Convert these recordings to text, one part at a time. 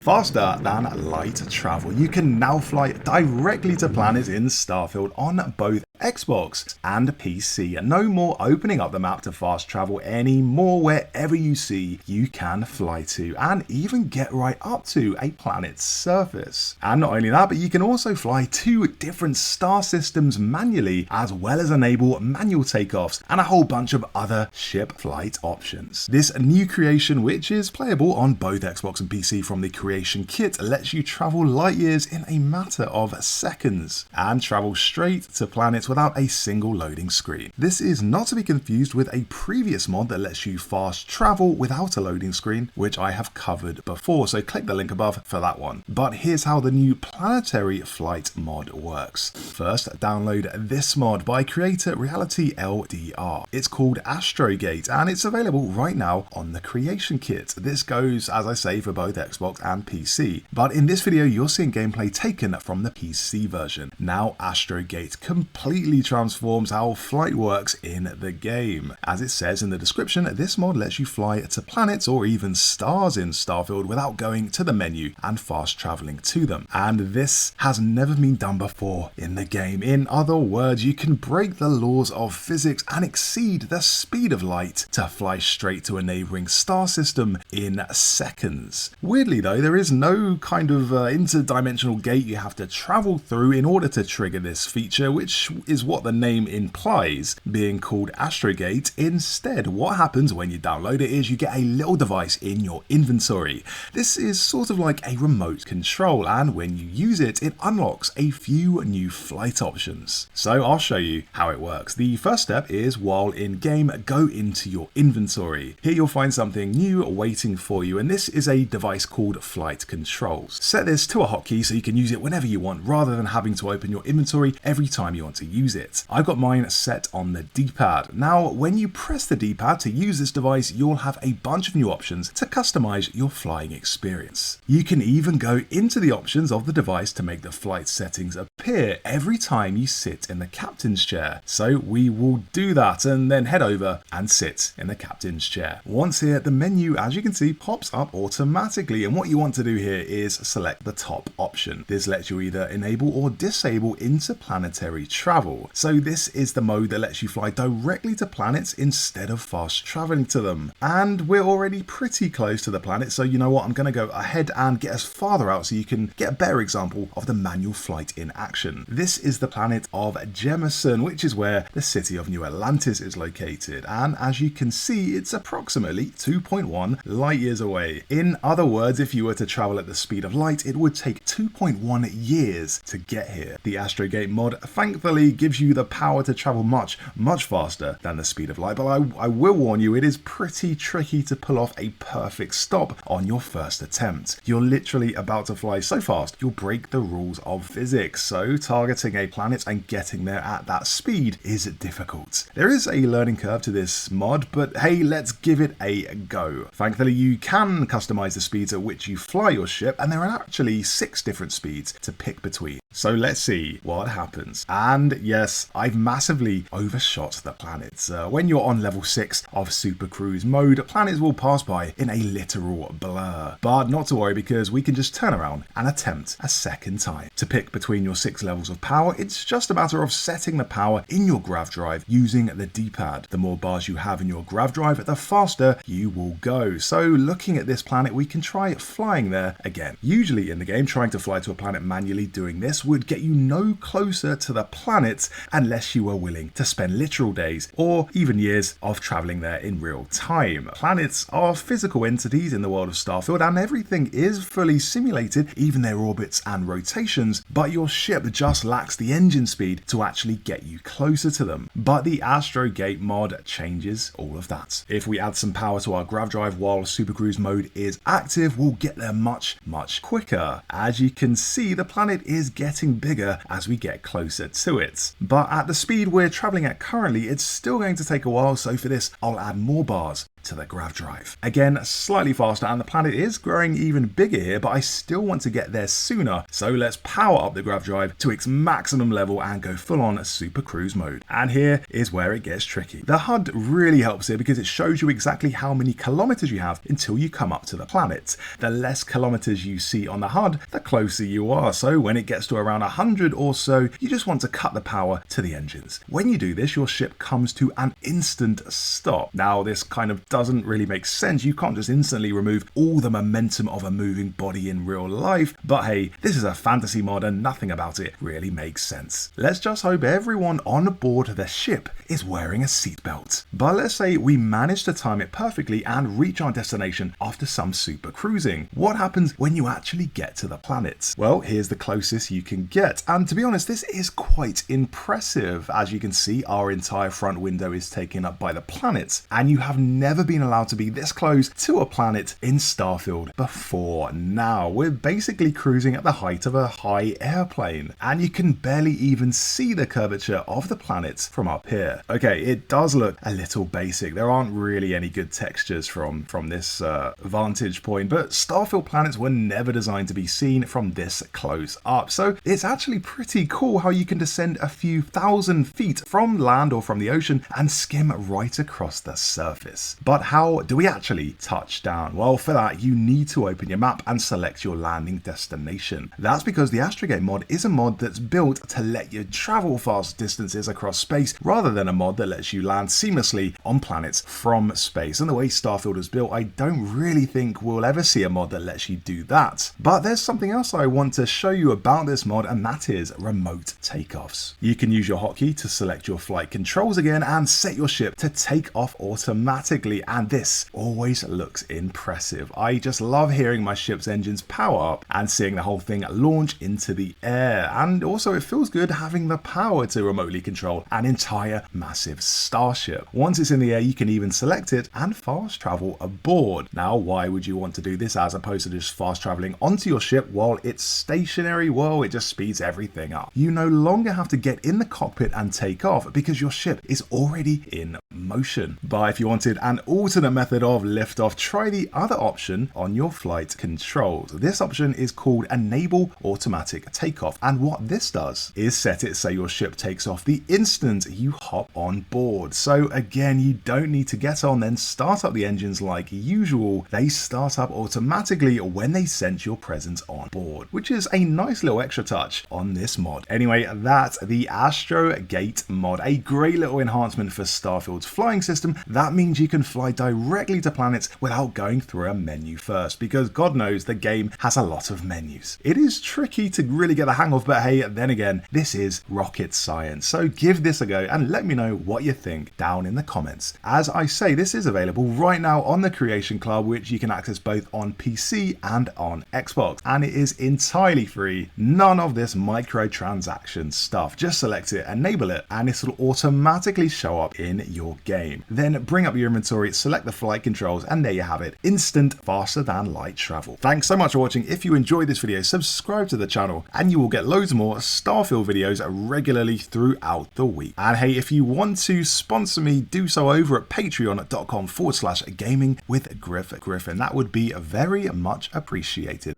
Faster than light travel. You can now fly directly to planets in Starfield on both Xbox and PC. No more opening up the map to fast travel anymore. Wherever you see, you can fly to and even get right up to a planet's surface. And not only that, but you can also fly to different star systems manually, as well as enable manual takeoffs and a whole bunch of other ship flight options. This new creation, which is playable on both Xbox and PC from the creation kit, lets you travel light years in a matter of seconds and travel straight to planets without a single loading screen. This is not to be confused with a previous mod that lets you fast travel without a loading screen, which I have covered before, so click the link above for that one. But here's how the new planetary flight mod works. First, download this mod by creator Reality LDR. It's called Astrogate and it's available right now on the creation kit. This goes, as I say, for both Xbox and PC, but in this video you're seeing gameplay taken from the PC version. Now Astrogate completely transforms how flight works in the game. As it says in the description, this mod lets you fly to planets or even stars in Starfield without going to the menu and fast traveling to them. And this has never been done before in the game. In other words, you can break the laws of physics and exceed the speed of light to fly straight to a neighboring star system in seconds. Weirdly though, there is no kind of interdimensional gate you have to travel through in order to trigger this feature, which is what the name implies, being called Astrogate. Instead, what happens when you download it is you get a little device in your inventory. This is sort of like a remote control, and when you use it, it unlocks a few new flight options. So I'll show you how it works. The first step is, while in game, go into your inventory. Here you'll find something new waiting for you, and this is a device called Flight Controls. Set this to a hotkey so you can use it whenever you want, rather than having to open your inventory every time you want to use it. I've got mine set on the D-pad. Now, when you press the D-pad to use this device, you'll have a bunch of new options to customize your flying experience. You can even go into the options of the device to make the flight settings appear every time you sit in the captain's chair. So we will do that and then head over and sit in the captain's chair. Once here, the menu, as you can see, pops up automatically, and what you want to do here is select the top option. This lets you either enable or disable interplanetary travel. So this is the mode that lets you fly directly to planets instead of fast traveling to them. And we're already pretty close to the planet, so you know what, I'm going to go ahead and get us farther out so you can get a better example of the manual flight in action. This is the planet of Jemison, which is where the city of New Atlantis is located, and as you can see, it's approximately 2.1 light years away. In other words, if you were to travel at the speed of light, it would take 2.1 years to get here. The Astrogate mod thankfully gives you the power to travel much faster than the speed of light, but I will warn you, it is pretty tricky to pull off a perfect stop on your first attempt. You're literally about to fly so fast, you'll break the rules of physics, so targeting a planet and getting there at that speed is difficult. There is a learning curve to this mod, but hey, let's give it a go. Thankfully, you can customize the speeds at which you fly your ship, and there are actually 6 different speeds to pick between. So let's see what happens. And yes, I've massively overshot the planets. When you're on level 6 of Super Cruise mode, planets will pass by in a literal blur. But not to worry, because we can just turn around and attempt a second time. To pick between your 6 levels of power, it's just a matter of setting the power in your grav drive using the D-pad. The more bars you have in your grav drive, the faster you will go. So looking at this planet, we can try flying there again. Usually in the game, trying to fly to a planet manually doing this would get you no closer to the planet unless you were willing to spend literal days or even years of traveling there in real time. Planets are physical entities in the world of Starfield, and everything is fully simulated, even their orbits and rotations, but your ship just lacks the engine speed to actually get you closer to them. But the Astrogate mod changes all of that. If we add some power to our grav drive while Super Cruise mode is active, we'll get there much quicker. As you can see, the planet is getting bigger as we get closer to it. But at the speed we're traveling at currently, it's still going to take a while, so for this, I'll add more bars to the grav drive. Again, slightly faster, and the planet is growing even bigger here, but I still want to get there sooner, so let's power up the grav drive to its maximum level and go full on super cruise mode. And here is where it gets tricky. The HUD really helps here because it shows you exactly how many kilometers you have until you come up to the planet. The less kilometers you see on the HUD, the closer you are, so when it gets to around 100 or so, you just want to cut the power to the engines. When you do this, your ship comes to an instant stop. Now, this kind of doesn't really make sense. You can't just instantly remove all the momentum of a moving body in real life, but hey, this is a fantasy mod and nothing about it really makes sense. Let's just hope everyone on board the ship is wearing a seatbelt. But let's say we manage to time it perfectly and reach our destination after some super cruising. What happens when you actually get to the planet? Well, here's the closest you can get, and to be honest, this is quite impressive. As you can see, our entire front window is taken up by the planet, and you have never been allowed to be this close to a planet in Starfield before now. We're basically cruising at the height of a high airplane, and you can barely even see the curvature of the planet from up here. Okay, it does look a little basic. There aren't really any good textures from this vantage point, but Starfield planets were never designed to be seen from this close up, so it's actually pretty cool how you can descend a few thousand feet from land or from the ocean and skim right across the surface. But how do we actually touch down? Well, for that you need to open your map and select your landing destination. That's because the Astrogate mod is a mod that's built to let you travel fast distances across space rather than a mod that lets you land seamlessly on planets from space. And the way Starfield is built, I don't really think we'll ever see a mod that lets you do that. But there's something else I want to show you about this mod, and that is remote takeoffs. You can use your hotkey to select your flight controls again and set your ship to take off automatically, and this always looks impressive. I just love hearing my ship's engines power up and seeing the whole thing launch into the air, and also it feels good having the power to remotely control an entire massive starship. Once it's in the air, you can even select it and fast travel aboard. Now, why would you want to do this as opposed to just fast traveling onto your ship while it's stationary? Well, it just speeds everything up. You no longer have to get in the cockpit and take off because your ship is already in motion. But if you wanted an alternate method of liftoff, try the other option on your flight controls. This option is called Enable Automatic Takeoff, and what this does is set it so your ship takes off the instant you hop on board. So again, you don't need to get on then start up the engines like usual. They start up automatically when they sense your presence on board, which is a nice little extra touch on this mod. Anyway, that's the Astrogate mod, a great little enhancement for Starfield's flying system. That means you can fly directly to planets without going through a menu first, because God knows the game has a lot of menus. It is tricky to really get the hang of, but hey, then again, this is rocket science. So give this a go and let me know what you think down in the comments. As I say, this is available right now on the Creation Club, which you can access both on PC and on Xbox, and it is entirely free. None of this microtransaction stuff. Just select it, enable it, and this will automatically show up in your game. Then bring up your inventory, select the flight controls, and there you have it. Instant, faster than light travel. Thanks so much for watching. If you enjoyed this video, subscribe to the channel and you will get loads more Starfield videos regularly throughout the week. And hey, if you want to sponsor me, do so over at patreon.com/gaming with Griffin. That would be very much appreciated.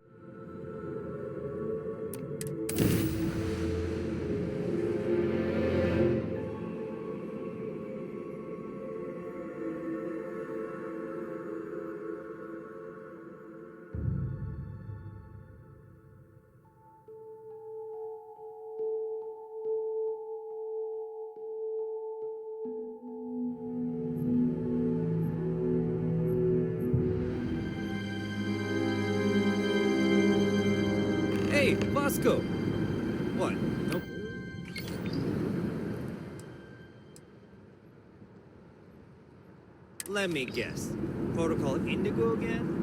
Hey, Bosco! What? Nope. Let me guess. Protocol Indigo again?